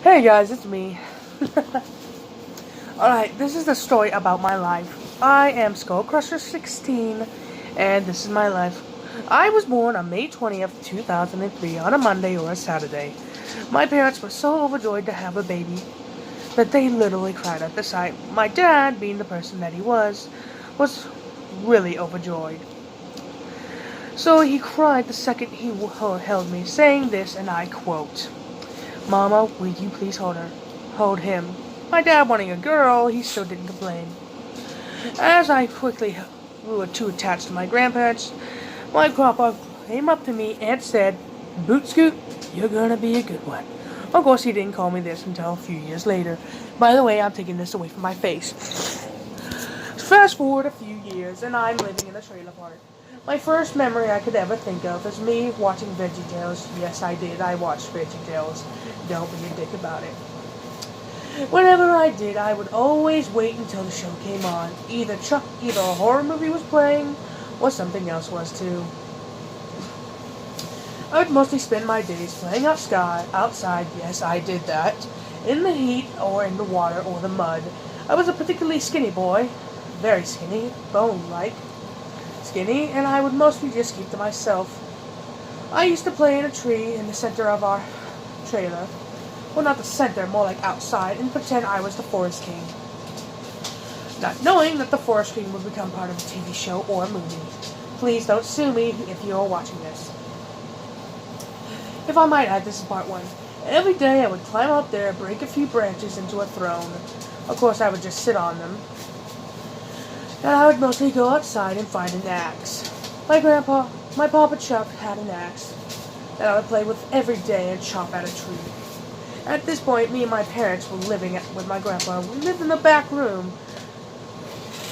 Hey guys, it's me. Alright, this is the story about my life. I am Skullcrusher16, and this is my life. I was born on May 20th, 2003, on a Monday or a Saturday. My parents were so overjoyed to have a baby that they literally cried at the sight. My dad, being the person that he was really overjoyed. So he cried the second he held me, saying this, and I quote, "Mama, will you please hold her? Hold him." My dad wanting a girl, he still didn't complain. As I quickly grew too attached to my grandparents, my grandpa came up to me and said, "Boot Scoot, you're gonna be a good one." Of course, he didn't call me this until a few years later. By the way, I'm taking this away from my face. Fast forward a few years, and I'm living in a trailer park. My first memory I could ever think of is me watching VeggieTales. Yes, I did. I watched VeggieTales. Don't be a dick about it. Whenever I did, I would always wait until the show came on. Either a horror movie was playing, or something else was too. I would mostly spend my days playing outside. Yes, I did that. In the heat, or in the water, or the mud. I was a particularly skinny boy. Very skinny, bone-like. Skinny, and I would mostly just keep to myself. I used to play in a tree in the center of our trailer. Well, not the center, more like outside, and pretend I was the Forest King. Not knowing that the Forest King would become part of a TV show or a movie. Please don't sue me if you're watching this. If I might add, this is part one. Every day I would climb up there, break a few branches into a throne. Of course, I would just sit on them. And I would mostly go outside and find an axe. My Papa Chuck had an axe that I would play with every day and chop at a tree. At this point, me and my parents were living with my grandpa. We lived in the back room,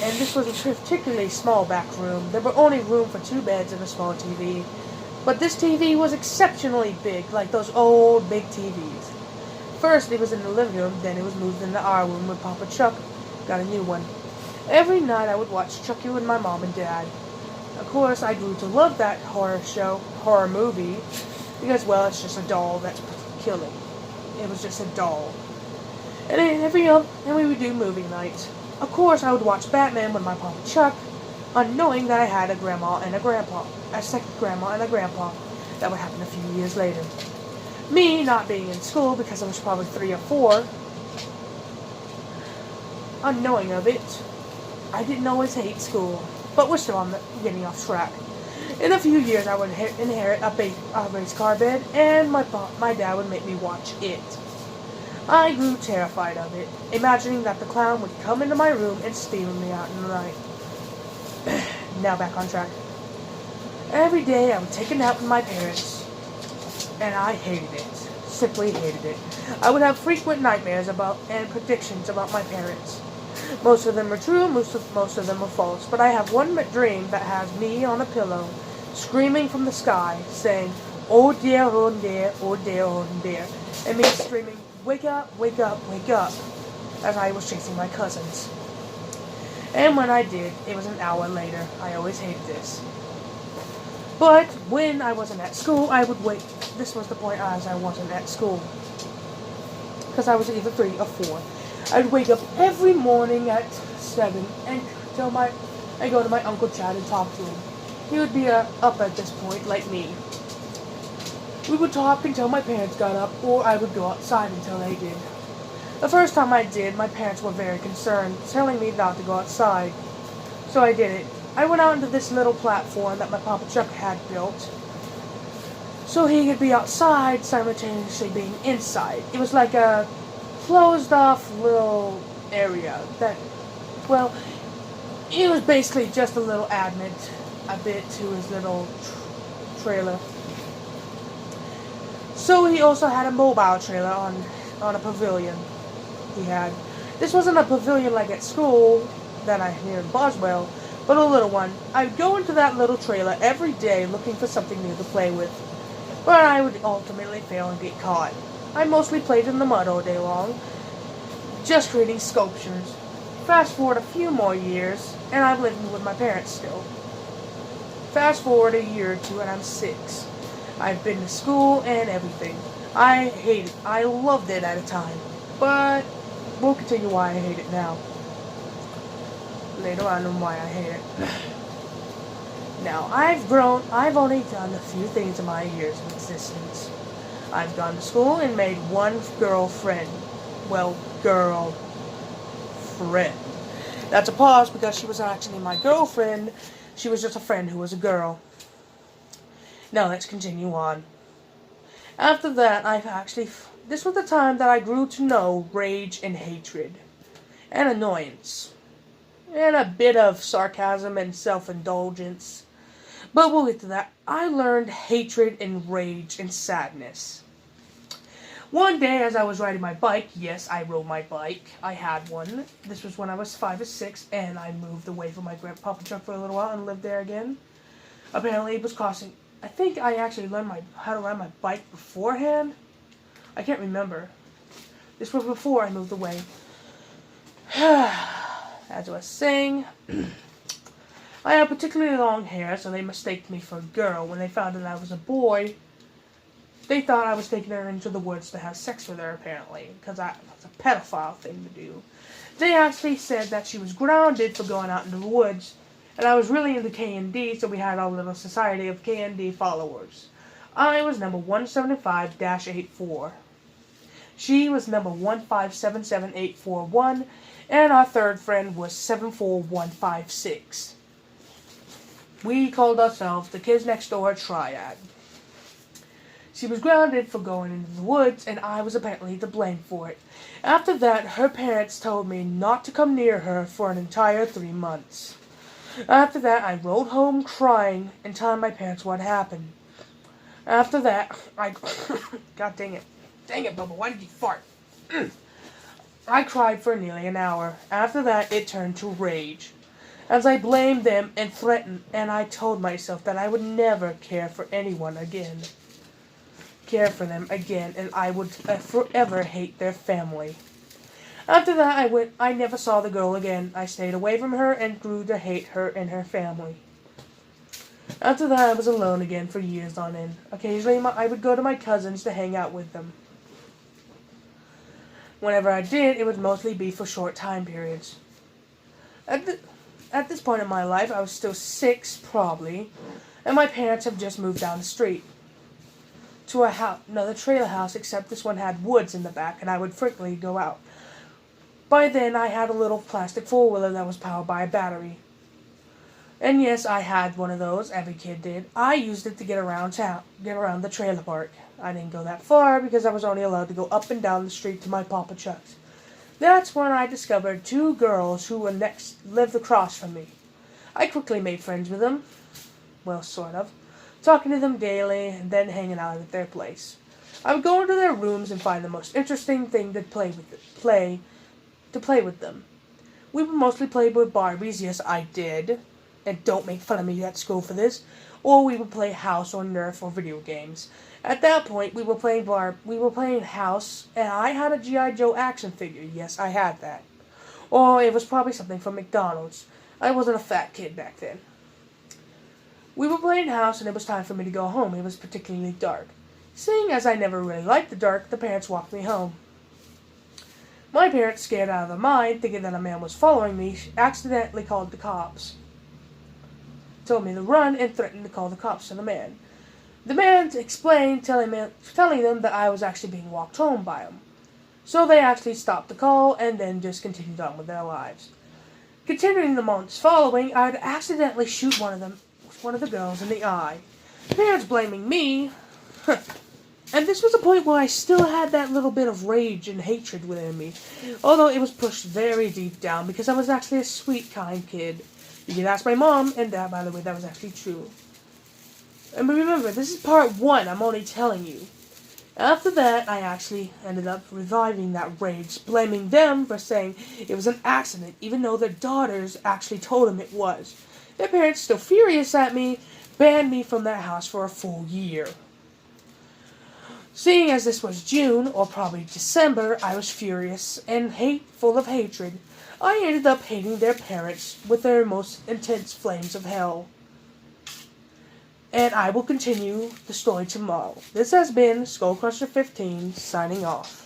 and this was a particularly small back room. There were only room for 2 beds and a small TV. But this TV was exceptionally big, like those old big TVs. First, it was in the living room, then it was moved into our room when Papa Chuck got a new one. Every night I would watch Chucky with my mom and dad. Of course, I grew to love that horror movie, because, well, it's just a doll that's killing. It was just a doll. And we would do movie nights. Of course, I would watch Batman with my Papa Chuck, unknowing that I had a grandma and a grandpa, a second grandma and a grandpa. That would happen a few years later. Me not being in school because I was probably 3 or 4, unknowing of it, I didn't always hate school, but we're still getting off track. In a few years, I would inherit a race car bed, and my dad would make me watch it. I grew terrified of it, imagining that the clown would come into my room and steal me out in the night. Now back on track. Every day, I would take a nap with my parents, and I hated it. Simply hated it. I would have frequent nightmares and predictions about my parents. Most of them are true, most of them are false. But I have one dream that has me on a pillow, screaming from the sky, saying, "Oh dear, oh dear, oh dear, oh dear," and me screaming, "Wake up, wake up, wake up," as I was chasing my cousins. And when I did, it was an hour later. I always hated this. But when I wasn't at school, I would wait. This was the point as I wasn't at school, because I was either 3 or 4. I'd wake up every morning at 7 and go to my Uncle Chad and talk to him. He would be up at this point, like me. We would talk until my parents got up, or I would go outside until they did. The first time I did, my parents were very concerned, telling me not to go outside. So I did it. I went out into this little platform that my Papa Chuck had built, so he could be outside simultaneously being inside. It was like a closed off little area that, well, it was basically just a little admit a bit to his little trailer. So he also had a mobile trailer on a pavilion he had. This wasn't a pavilion like at school that I had in Boswell, but a little one. I would go into that little trailer every day looking for something new to play with, but I would ultimately fail and get caught. I mostly played in the mud all day long, just creating sculptures. Fast forward a few more years, and I'm living with my parents still. Fast forward a year or two, and I'm 6. I've been to school and everything. I hate it. I loved it at a time. But we'll continue why I hate it now. Later on why I hate it. Now, I've only done a few things in my years of existence. I've gone to school and made one girlfriend. Well, girlfriend. That's a pause because she was actually my girlfriend. She was just a friend who was a girl. Now, let's continue on. After that, this was the time that I grew to know rage and hatred, and annoyance, and a bit of sarcasm and self-indulgence. But we'll get to that. I learned hatred and rage and sadness. One day, as I was riding my bike, yes, I rode my bike. I had one. This was when I was 5 or 6, and I moved away from my grandpapa truck for a little while and lived there again. Apparently, it was costing. I think I actually learned how to ride my bike beforehand. I can't remember. This was before I moved away. As I was saying, I had particularly long hair, so they mistaked me for a girl. When they found that I was a boy, they thought I was taking her into the woods to have sex with her, apparently, because that's a pedophile thing to do. They actually said that she was grounded for going out into the woods, and I was really into K&D, so we had our little society of K&D followers. I was number 175-84. She was number 1577841, and our third friend was 74156. We called ourselves the Kids Next Door Triad. She was grounded for going into the woods, and I was apparently to blame for it. After that, her parents told me not to come near her for an entire 3 months. After that, I rode home crying and telling my parents what happened. After that, God dang it. Dang it, Bubba, why did you fart? I cried for nearly an hour. After that, it turned to rage, as I blamed them and threatened, and I told myself that I would never care for them again, and I would forever hate their family. After that, I never saw the girl again. I stayed away from her and grew to hate her and her family. After that, I was alone again for years on end. Occasionally, I would go to my cousins to hang out with them. Whenever I did, it would mostly be for short time periods. At this point in my life, I was still 6, probably, and my parents have just moved down the street to another trailer house, except this one had woods in the back, and I would frequently go out. By then, I had a little plastic four-wheeler that was powered by a battery. And yes, I had one of those. Every kid did. I used it to get around the trailer park. I didn't go that far because I was only allowed to go up and down the street to my Papa Chuck's. That's when I discovered 2 girls who lived across from me. I quickly made friends with them. Well, sort of. Talking to them daily and then hanging out at their place. I would go into their rooms and find the most interesting thing to play with them. We would mostly play with Barbies, yes I did, and don't make fun of me at school for this, or we would play House or Nerf or video games. At that point, we were playing House, and I had a G.I. Joe action figure, yes I had that. Or it was probably something from McDonald's. I wasn't a fat kid back then. We were playing House, and it was time for me to go home. It was particularly dark. Seeing as I never really liked the dark, the parents walked me home. My parents, scared out of their mind, thinking that a man was following me, accidentally called the cops. Told me to run and threatened to call the cops to the man. The man explained, telling them that I was actually being walked home by him. So they actually stopped the call and then just continued on with their lives. Continuing the months following, I'd accidentally shoot one of the girls in the eye. The parents blaming me. And this was a point where I still had that little bit of rage and hatred within me, although it was pushed very deep down because I was actually a sweet, kind kid. You can ask my mom and dad, by the way, that was actually true. And remember, this is part 1, I'm only telling you. After that, I actually ended up reviving that rage, blaming them for saying it was an accident, even though their daughters actually told them it was. Their parents, still furious at me, banned me from that house for a full year. Seeing as this was June, or probably December, I was furious and full of hatred. I ended up hating their parents with their most intense flames of hell. and I will continue the story tomorrow. This has been Skullcrusher 15 signing off.